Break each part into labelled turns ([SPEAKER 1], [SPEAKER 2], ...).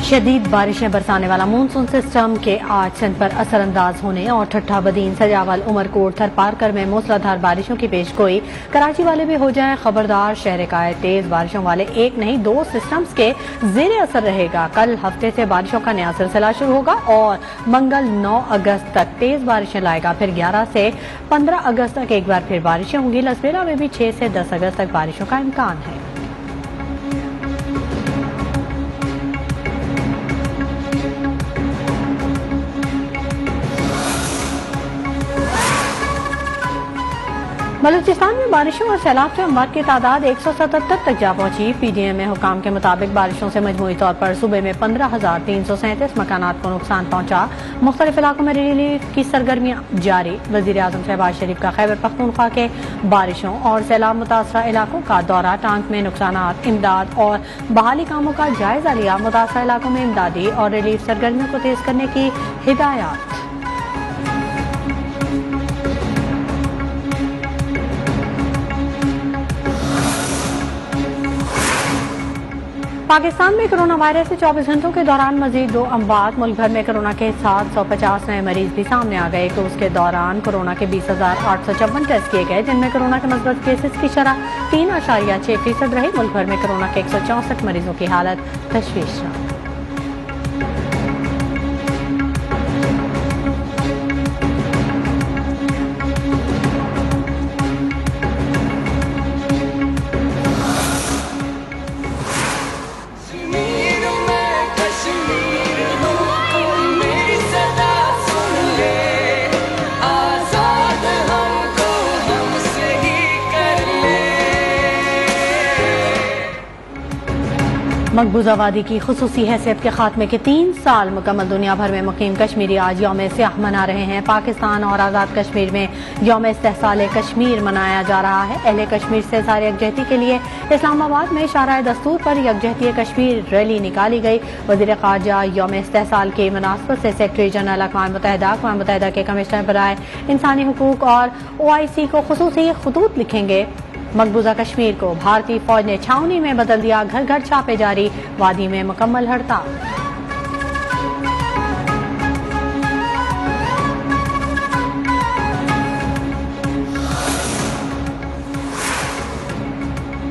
[SPEAKER 1] शदीद बारिशें बरसाने वाला मानसून सिस्टम के आज सिंध पर असरअंदाज होने और ठट्ठा बदीन सजावल उमरकोट थरपारकर में मूसलाधार बारिशों की पेशगोई। कराची वाले भी हो जाएं खबरदार, शहर का तेज बारिशों वाले एक नहीं 2 सिस्टम्स के जेर असर रहेगा। कल हफ्ते से बारिशों का नया सिलसिला शुरू होगा और मंगल 9 अगस्त तक तेज बारिशें लाएगा। फिर 11 से 15 अगस्त तक एक बार फिर बारिशें होंगी। लसबेला में भी 6 से 10 अगस्त तक बारिशों का इम्कान है। बलूचिस्तान में बारिशों और सैलाब से अमवात की तादाद 177 तक जा पहुंची। पीडीएम में हुकाम के मुताबिक बारिशों से मजमूई तौर पर सूबे में 15,337 मकानात को नुकसान पहुंचा। मुख्तलिफ इलाकों में रिलीफ की सरगर्मियां जारी। वजीर आजम शहबाज शरीफ का खैबर पख्तूनख्वा के बारिशों और सैलाब मुतासरा इलाकों का दौरा। टांक में नुकसानात, इमदाद और बहाली कामों का जायजा लिया। मुतासरा इलाकों में इमदादी और रिलीफ सरगर्मियों को तेज करने की हिदायत। पाकिस्तान में कोरोना वायरस से 24 घंटों के दौरान मजीद 2 अमवात। मुल्क भर में कोरोना के 750 नए मरीज भी सामने आ गए। क्रूज के दौरान कोरोना के 20,854 टेस्ट किए गए, जिनमें कोरोना के मस्बत केसेस की शरह 3.6% रही। मुल्क भर में कोरोना के 164 मरीजों की हालत तशवीशनाक। मकबूजा वादी की खुसूसी हैसियत के खात्मे के 3 साल मुकम्मल। दुनिया भर में मुकीम कश्मीरी आज यौम सियाह मना रहे हैं। पाकिस्तान और आज़ाद कश्मीर में यौम इस्तेहसाल कश्मीर मनाया जा रहा है। अहले कश्मीर से सारी यकजहती के लिए इस्लामाबाद में शारा दस्तूर पर यकजहती कश्मीर रैली निकाली गई। वज़ीर ख़ारजा यौम इस्तेहसाल की मुनासबत से सेक्रेटरी जनरल अक़वाम मुत्तहिदा के कमिश्नर बराए इंसानी हुकूक और OIC को खुसूसी खतूत लिखेंगे। मकबूजा कश्मीर को भारतीय फौज ने छावनी में बदल दिया। घर घर छापे जारी। वादी में मुकम्मल हड़ताल।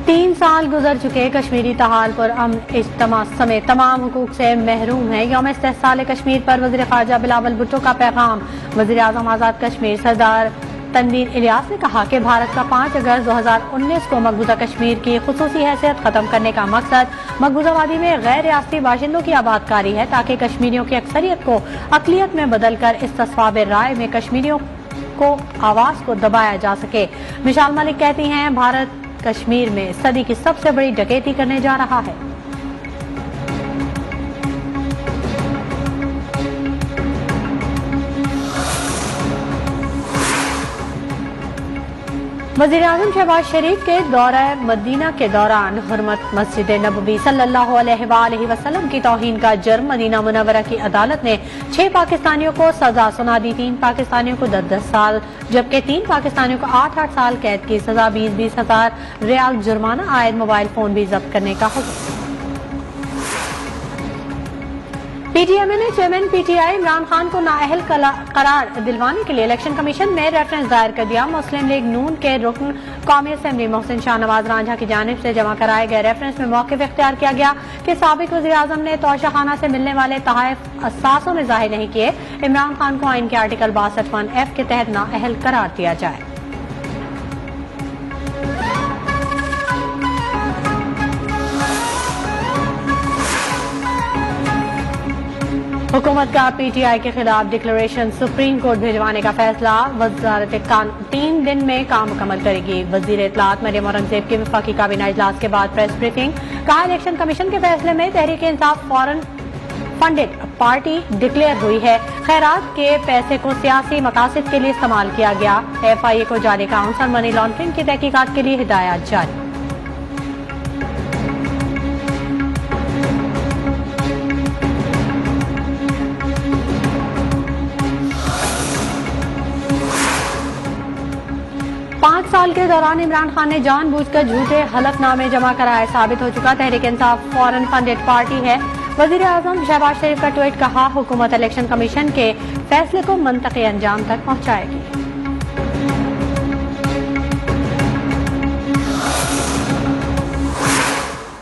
[SPEAKER 1] तीन साल गुजर चुके कश्मीरी तहाल पर अमन इज्तिमा समेत तमाम हुकूक से महरूम है। यौम इस्तेहसाल कश्मीर पर वज़ीर ख़ारजा बिलावल भुट्टो का पैगाम। वज़ीर आज़म आज़ाद कश्मीर सरदार तनवीर इलियास ने कहा कि भारत का 5 अगस्त 2019 को मकबूजा कश्मीर की खुसूसी हैसियत खत्म करने का मकसद मकबूजा वादी में गैर रियासती बाशिंदों की आबादकारी है, ताकि कश्मीरियों की अक्सरियत को अक़लियत में बदलकर इस तस्वाब राय में कश्मीरियों को आवाज को दबाया जा सके। मिसाल मलिक कहती हैं, भारत कश्मीर में सदी की सबसे बड़ी डकैती करने जा रहा है। वज़ीर आज़म शहबाज शरीफ के दौरा मदीना के दौरान हुर्मत मस्जिद नबवी सल्लल्लाहु अलैहि वसल्लम की तौहीन का जुर्म। मदीना मुनव्वरा की अदालत ने 6 पाकिस्तानियों को सजा सुना दी। 3 पाकिस्तानियों को 10-10 साल जबकि 3 पाकिस्तानियों को 8-8 साल कैद की सजा। 20-20 हज़ार रियाल जुर्माना आयद मोबाइल फोन भी जब्त करने का हुक्म। PTMA ने चेयरमैन PTI इमरान खान को नाअहल करार दिलवाने के लिए इलेक्शन कमीशन में रेफरेंस दायर कर दिया। मुस्लिम लीग नून के रुकन कौमी असेंबली मोहसिन शाह नवाज रांझा की जानिब से जमा कराए गए रेफरेंस में मौक़िफ़ इख्तियार किया गया कि साबिक वज़ीर आज़म ने तौशाखाना से मिलने वाले तहाइफ असासों में जाहिर नहीं किए। इमरान खान को आइन के आर्टिकल 62(1)F के तहत नाअहल करार दिया जाए। हुकूमत का PTI के खिलाफ डिक्लेरेशन सुप्रीम कोर्ट भिजवाने का फैसला। वज़ारत कानून 3 दिन में काम मुकम्मल करेगी। वज़ीर इत्तलात मरियम औरंगज़ेब की वफाकी काबीना इजलास के बाद प्रेस ब्रीफिंग। कहा, इलेक्शन कमीशन के फैसले में Tehreek Insaf foreign funded party declare हुई है। खैरात के पैसे को सियासी मकासद के लिए इस्तेमाल किया गया। FIA को जारी काउंसिल मनी लॉन्ड्रिंग की तहकीकात के लिए हिदायत जारी। साल के दौरान इमरान खान ने जानबूझकर झूठे हलफनामे जमा कराए। साबित हो चुका Tehreek Insaf foreign funded party है। वजीर आजम शहबाज शरीफ का ट्वीट, कहा हुकूमत इलेक्शन कमीशन के फैसले को मंतकी अंजाम तक पहुंचाएगी।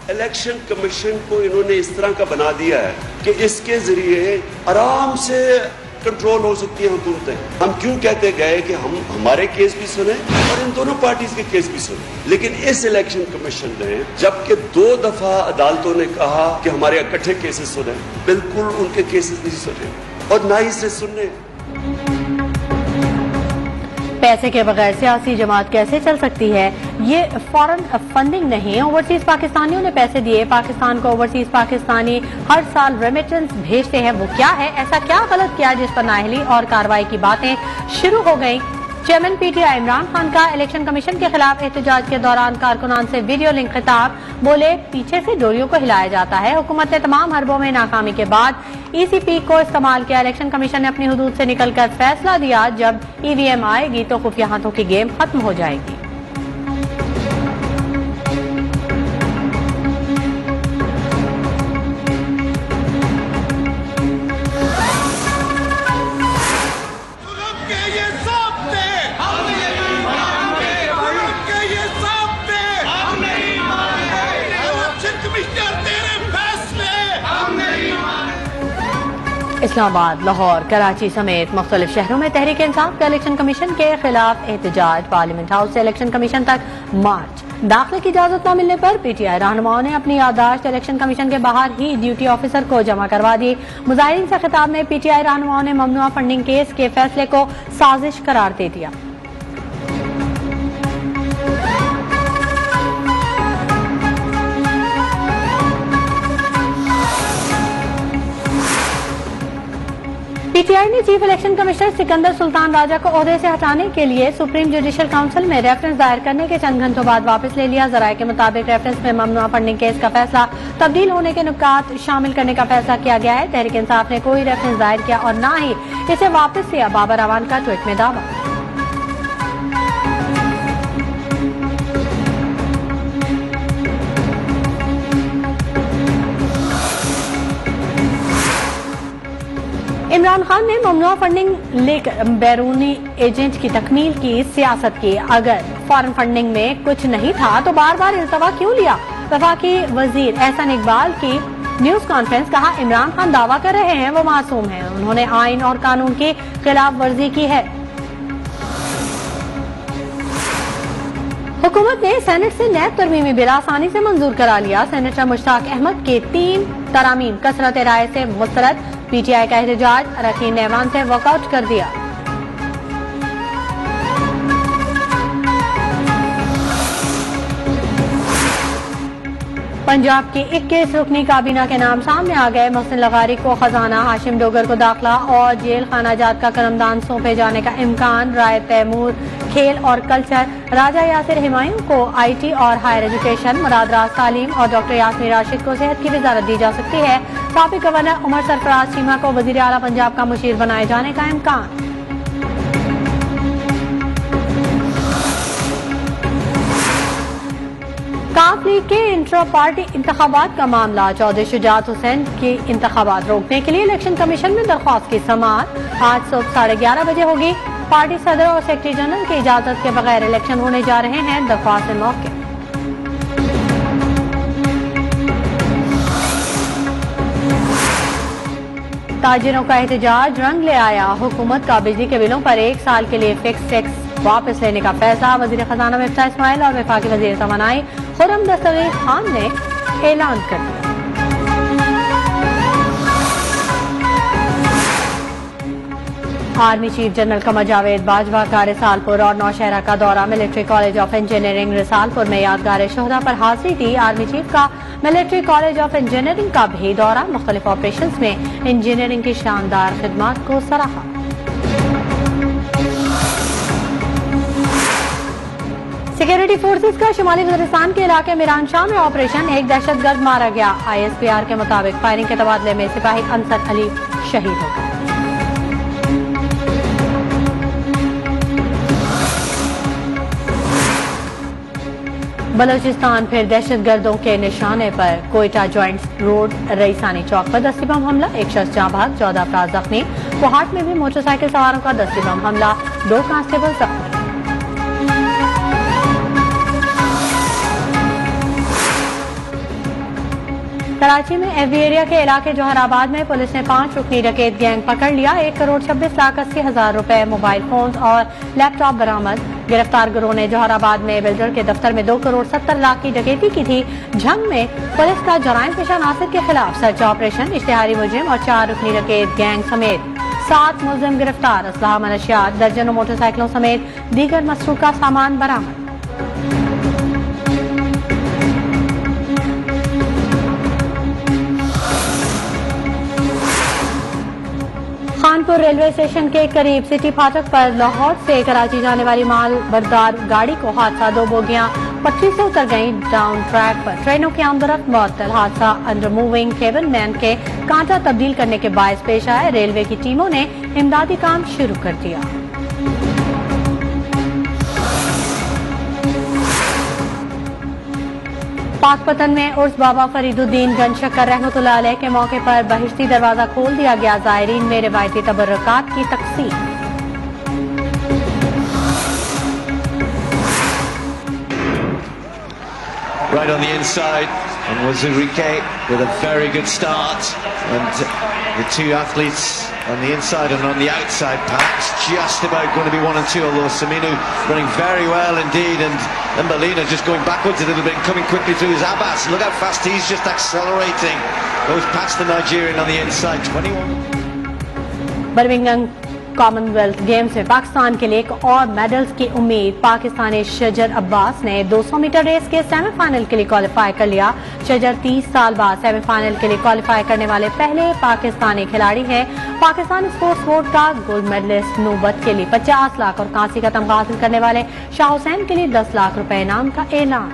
[SPEAKER 2] इलेक्शन कमीशन को इन्होंने इस तरह का बना दिया है कि इसके जरिए आराम से कंट्रोल हो सकती है हुकूमतें। हम क्यों कहते गए कि हम हमारे केस भी सुने और इन दोनों पार्टीज के केस भी सुने, लेकिन इस इलेक्शन कमीशन ने जबकि 2 दफा अदालतों ने कहा कि हमारे इकट्ठे केसेस सुने, बिल्कुल उनके केसेस नहीं सुने और ना ही से सुनने।
[SPEAKER 1] पैसे के बगैर सियासी जमात कैसे चल सकती है? ये फॉरेन फंडिंग नहीं, ओवरसीज पाकिस्तानियों ने पैसे दिए। पाकिस्तान को ओवरसीज पाकिस्तानी हर साल रेमिटेंस भेजते हैं। वो क्या है, ऐसा क्या गलत किया जिस पर नाअहली और कार्रवाई की बातें शुरू हो गई? चेयरमैन पीटीआई इमरान खान का इलेक्शन कमीशन के खिलाफ एहतजाज के दौरान कारकुनान से वीडियो लिंक खिताब, बोले पीछे से डोरियों को हिलाया जाता है। हुकूमत ने तमाम हरबों में नाकामी के बाद ईसीपी को इस्तेमाल किया। इलेक्शन कमीशन ने अपनी हुदूद से निकलकर फैसला दिया, जब ईवीएम आएगी तो खुफिया हाथों की गेम खत्म हो जाएगी। इस्लामाबाद, लाहौर, कराची समेत मुख्तलिफ शहरों में तहरीक इंसाफ का इलेक्शन कमीशन के खिलाफ एहतजाज। पार्लियामेंट हाउस से इलेक्शन कमीशन तक मार्च। दाखिले की इजाजत न मिलने पर पीटीआई रहनुमाओं ने अपनी याददाश्त इलेक्शन कमीशन के बाहर ही ड्यूटी ऑफिसर को जमा करवा दी। मुजाहिरीन से खिताब में पीटीआई रहनुमाओं ने ममनुआ फंडिंग केस के फैसले को साजिश करार दे दिया। पीटीआई ने chief election commissioner Sikandar Sultan Raja को ओहदे से हटाने के लिए सुप्रीम जुडिशल काउंसिल में रेफरेंस दायर करने के चंद घंटों बाद वापस ले लिया। जराये के मुताबिक रेफरेंस में ममनुआ फंडिंग केस का फैसला तब्दील होने के नुकात शामिल करने का फैसला किया गया है। तहरीक इंसाफ ने कोई रेफरेंस दायर किया और न ही इसे वापस लिया। बाबर अवान का ट्वीट में दावा। इमरान खान ने ममनुआ फंडिंग लेकर बैरूनी एजेंट की तकमील की सियासत की। अगर फॉरेन फंडिंग में कुछ नहीं था तो बार बार इल्तवा क्यों लिया? वफाकी वजीर एहसन इकबाल की न्यूज कॉन्फ्रेंस, कहा इमरान खान दावा कर रहे हैं वो मासूम हैं, उन्होंने आइन और कानून की खिलाफ वर्जी की है। हुकूमत ने सेनेट से नैब तरमीमी बिल आसानी से मंजूर करा लिया। सेनेटर मुश्ताक अहमद के 3 तरामीम कसरत राय से मुस्तरद। पीटीआई का एहतजाज, अरकान ऐवान से वॉकआउट कर दिया। पंजाब की 21 रुकनी काबीना के नाम सामने आ गए। मोहसिन लगारी को खजाना, हाशिम डोगर को दाखिला और जेल खाना जात का करमदान सौंपे जाने का इम्कान। राय तैमूर खेल और कल्चर, राजा यासिर हिमायूं को आईटी और हायर एजुकेशन, मुराद राज तालीम और डॉक्टर यास्मीन राशिद को सेहत की वजारत दी जा सकती है। साबिक गवर्नर उमर सरफराज चीमा को वजीर आला पंजाब का मुशीर बनाए जाने का इम्कान। काफ लीग के इंट्रा पार्टी इंतखाबात का मामला, चौधरी शुजात हुसैन के इंतखाबात रोकने के लिए इलेक्शन कमीशन में दरख्वास्त की समाअत आज सुबह 11:30 बजे होगी। पार्टी सदर और सेक्रेटरी जनरल की इजाजत के बगैर इलेक्शन होने जा रहे हैं। दरख्वास्त मौके। ताजिरों का एहतजाज रंग ले आया। हुकूमत का बिजली के बिलों पर 1 साल के लिए फिक्स टैक्स वापस लेने का फैसला। वजीर खजाना मिफ्ताह इस्माइल और वफाकी वजीर तवानाई खुर्रम दस्तगीर खान ने ऐलान कर दिया। Army chief general Qamar Javed Bajwa का रिसालपुर और नौशहरा का दौरा। Military college of engineering Risalpur में यादगार शोहदा पर हाजिरी दी। आर्मी चीफ का मिलिट्री कॉलेज ऑफ इंजीनियरिंग का भी दौरा। मुख्तलिफ ऑपरेशंस में इंजीनियरिंग की शानदार खिदमात को सराहा। सिक्योरिटी फोर्सेस का शुमाली वज़ीरिस्तान के इलाके मिरान शाह में ऑपरेशन, एक दहशतगर्द मारा गया। ISPR के मुताबिक फायरिंग के तबादले में सिपाही अंसर अली शहीद हो गए। बलूचिस्तान फिर दहशतगर्दों के निशाने पर। कोयटा जॉइंट रोड रईसानी चौक पर दस्ती बम हमला, एक शख्स जाँ भाग, 14 अफराद जख्मी। कोहाट में भी मोटरसाइकिल सवारों का दस्ती बम हमला, 2 कांस्टेबल जख्मी। कराची में एफबी एरिया के इलाके जोहराबाद में पुलिस ने 5 रुकनी डकैत गैंग पकड़ लिया। 1,26,80,000 रुपए, मोबाइल फोन और लैपटॉप बरामद। गिरफ्तार गिरोह ने जोहराबाद में बिल्डर के दफ्तर में 2,70,00,000 की डकैती की थी। झंग में पुलिस का जराइम पेशा नासिर के खिलाफ सर्च ऑपरेशन, इश्तिहारी मुजरिम और 4 रुकनी डकैत गैंग समेत 7 मुलजिम गिरफ्तार। असलहा मनशियात, दर्जनों मोटरसाइकिलों समेत दीगर मसरूका सामान बरामद। खानपुर रेलवे स्टेशन के करीब सिटी फाटक पर लाहौर से कराची जाने वाली माल बरदार गाड़ी को हादसा, 2 बोगियां पटरी से उतर गईं डाउन ट्रैक पर। ट्रेनों की आमदरफ्त मुअत्तल, हादसा अंडर मूविंग केबल मैन के कांटा तब्दील करने के बायस पेश आए। रेलवे की टीमों ने इमदादी काम शुरू कर दिया। पाकपतन में उर्स बाबा फरीदुद्दीन गंज शक्कर रहमतुल्लाह अलैह के मौके पर बहिश्ती दरवाजा खोल दिया गया। ज़ायरीन में रिवायती तबर्रुकात की तकसीम।
[SPEAKER 3] Right on the inside, and Wazirike with a very good start, and the 2 athletes on the inside and on the outside perhaps just about going to be 1 and 2, although Saminu running very well indeed, and Mbelina just going backwards a little bit and coming quickly through his Abbas. Look how fast he's just accelerating. Goes past the Nigerian on the inside. 21.
[SPEAKER 1] Birmingham Commonwealth games में पाकिस्तान के लिए एक और medals की उम्मीद। पाकिस्तानी शजर अब्बास ने 200 metre race के सेमीफाइनल के लिए क्वालिफाई कर लिया। शजर 30 साल बाद सेमीफाइनल के लिए क्वालिफाई करने वाले पहले पाकिस्तानी खिलाड़ी हैं। पाकिस्तानी स्पोर्ट्स बोर्ड का गोल्ड मेडलिस्ट नूबत के लिए 50 लाख और कांसी का तमगा हासिल करने वाले शाह हुसैन के लिए 10 लाख रुपए इनाम का ऐलान।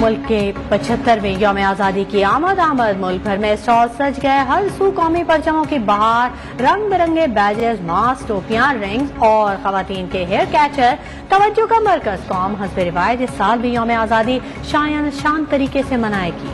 [SPEAKER 1] मुल्क के 75वें यौम आज़ादी की आमद। मुल्क भर में स्टॉल सज गए, हर सू कौमी परचमों की बहार, रंग बिरंगे बैजेस, मास्क, टोपियां, रिंग्स और खवातीन के हेयर कैचर तवज्जो का मरकज। कौम हस्ब रिवायत इस साल भी यौम आज़ादी शान तरीके से मनाएगी।